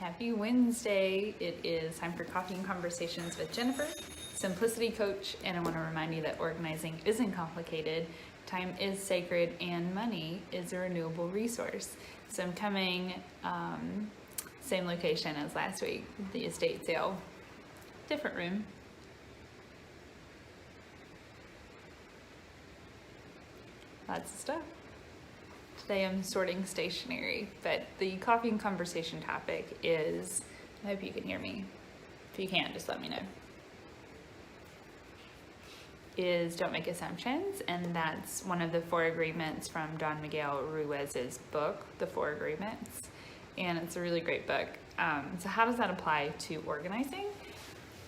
Happy Wednesday. It is time for Coffee and Conversations with Jennifer, Simplicity Coach, and I want to remind you that organizing isn't complicated, time is sacred, and money is a renewable resource. So I'm coming, same location as last week, the estate sale, different room. Lots of stuff. Today I'm sorting stationery, but the coffee and conversation topic is, I hope you can hear me. If you can't, just let me know. Is don't make assumptions, and that's one of the 4 agreements from Don Miguel Ruiz's book, The 4 Agreements, and it's a really great book. So how does that apply to organizing?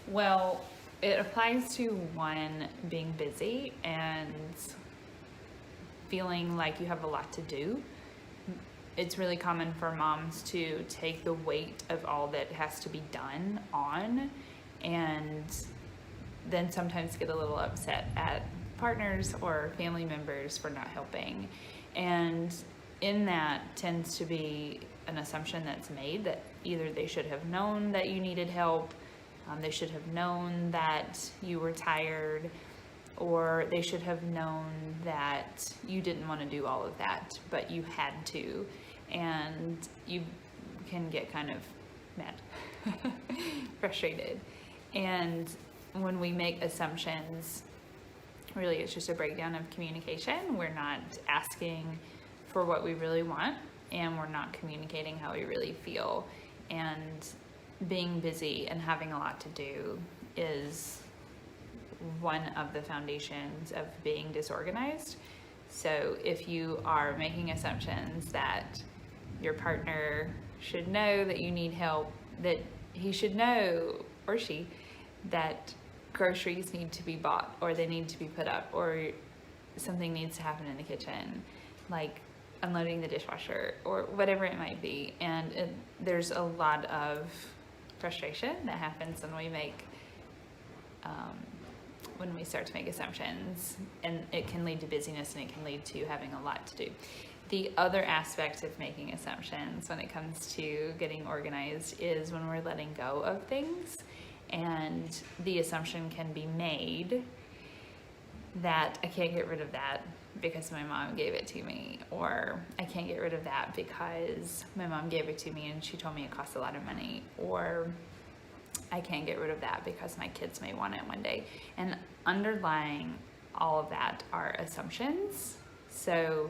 Well, it applies to one, being busy and feeling like you have a lot to do. It's really common for moms to take the weight of all that has to be done on, and then sometimes get a little upset at partners or family members for not helping. And in that tends to be an assumption that's made that either they should have known that you needed help, they should have known that you were tired, or they should have known that you didn't want to do all of that, but you had to, and you can get kind of mad, frustrated. And when we make assumptions, really it's just a breakdown of communication. We're not asking for what we really want, and we're not communicating how we really feel. And being busy and having a lot to do is one of the foundations of being disorganized. So if you are making assumptions that your partner should know that you need help, that he should know, or she, that groceries need to be bought, or they need to be put up, or something needs to happen in the kitchen, like unloading the dishwasher, or whatever it might be. And there's a lot of frustration that happens when we start to make assumptions, and it can lead to busyness, and it can lead to having a lot to do. The other aspect of making assumptions when it comes to getting organized is when we're letting go of things, and the assumption can be made that I can't get rid of that because my mom gave it to me, or I can't get rid of that because my mom gave it to me and she told me it costs a lot of money, or I can't get rid of that because my kids may want it one day. And underlying all of that are assumptions. So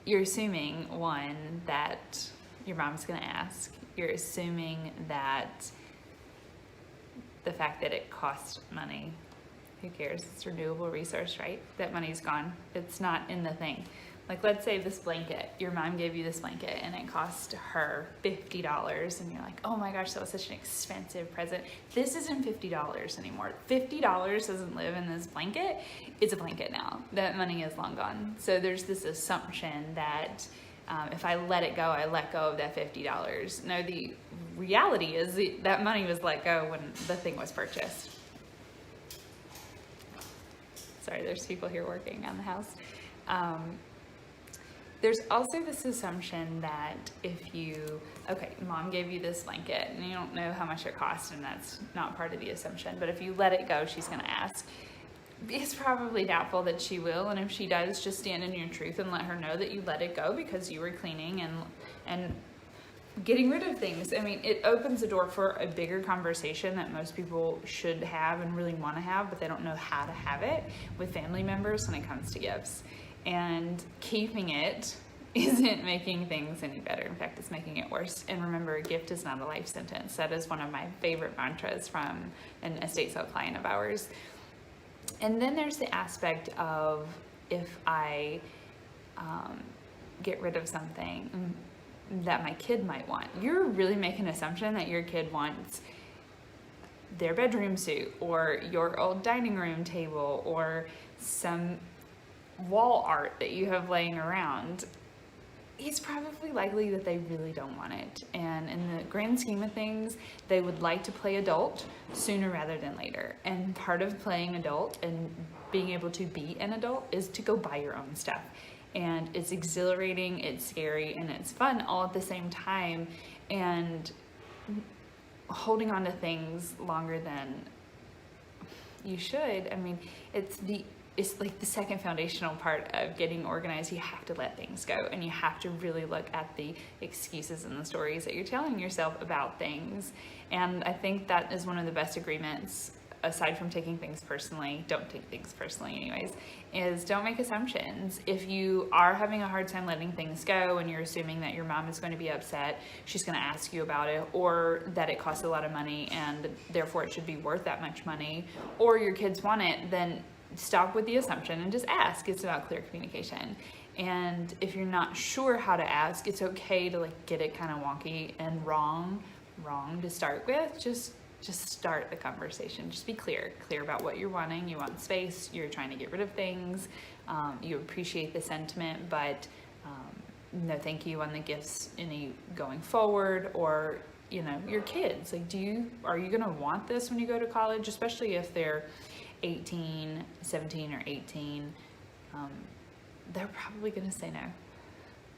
you're assuming, one, that your mom's gonna ask. You're assuming that the fact that it costs money, who cares? It's a renewable resource, right? That money's gone. It's not in the thing. Like, let's say this blanket, your mom gave you this blanket and it cost her $50, and you're like, oh my gosh, that was such an expensive present. This isn't $50 anymore. $50 doesn't live in this blanket. It's a blanket now. That money is long gone. So there's this assumption that if I let it go, I let go of that $50. No, the reality is that money was let go when the thing was purchased. Sorry, there's people here working on the house. There's also this assumption that okay, mom gave you this blanket and you don't know how much it cost, and that's not part of the assumption, but if you let it go, she's gonna ask. It's probably doubtful that she will, and if she does, just stand in your truth and let her know that you let it go because you were cleaning and getting rid of things. I mean, it opens the door for a bigger conversation that most people should have and really want to have, but they don't know how to have it with family members when it comes to gifts. And keeping it isn't making things any better. In fact, it's making it worse. And remember, a gift is not a life sentence. That is one of my favorite mantras from an estate sale client of ours. And then there's the aspect of, if I get rid of something that my kid might want, you're really making an assumption that your kid wants their bedroom suit, or your old dining room table, or some wall art that you have laying around. It's probably likely that they really don't want it. And in the grand scheme of things, they would like to play adult sooner rather than later. And part of playing adult and being able to be an adult is to go buy your own stuff. and it's exhilarating, it's scary, and it's fun all at the same time. And holding on to things longer than you should, I mean, it's like the second foundational part of getting organized. You have to let things go, and you have to really look at the excuses and the stories that you're telling yourself about things. And I think that is one of the best agreements, aside from taking things personally, don't take things personally anyways, is don't make assumptions. If you are having a hard time letting things go and you're assuming that your mom is going to be upset, she's going to ask you about it, or that it costs a lot of money and therefore it should be worth that much money, or your kids want it, then stop with the assumption and just ask. It's about clear communication. And if you're not sure how to ask, it's okay to like get it kind of wonky and wrong to start with. Just start the conversation. Just be clear about what you're wanting. You want space, you're trying to get rid of things, you appreciate the sentiment, but no thank you on the gifts any going forward. Or, you know, your kids, like, are you gonna want this when you go to college, especially if they're 17 or 18, they're probably gonna say no,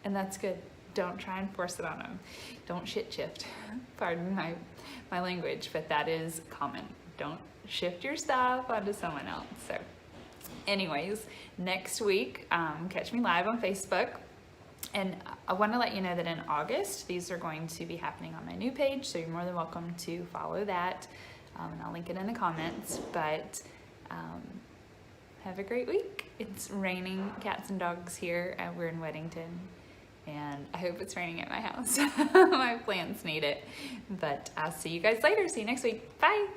and that's good. Don't try and force it on them. Don't shit shift. Pardon my language, but that is common. Don't shift your stuff onto someone else. So anyways, next week, catch me live on Facebook. And I want to let you know that in August, these are going to be happening on my new page, so you're more than welcome to follow that. And I'll link it in the comments. But have a great week. It's raining cats and dogs here. We're in Weddington, and I hope it's raining at my house. My plants need it. But I'll see you guys later. See you next week. Bye.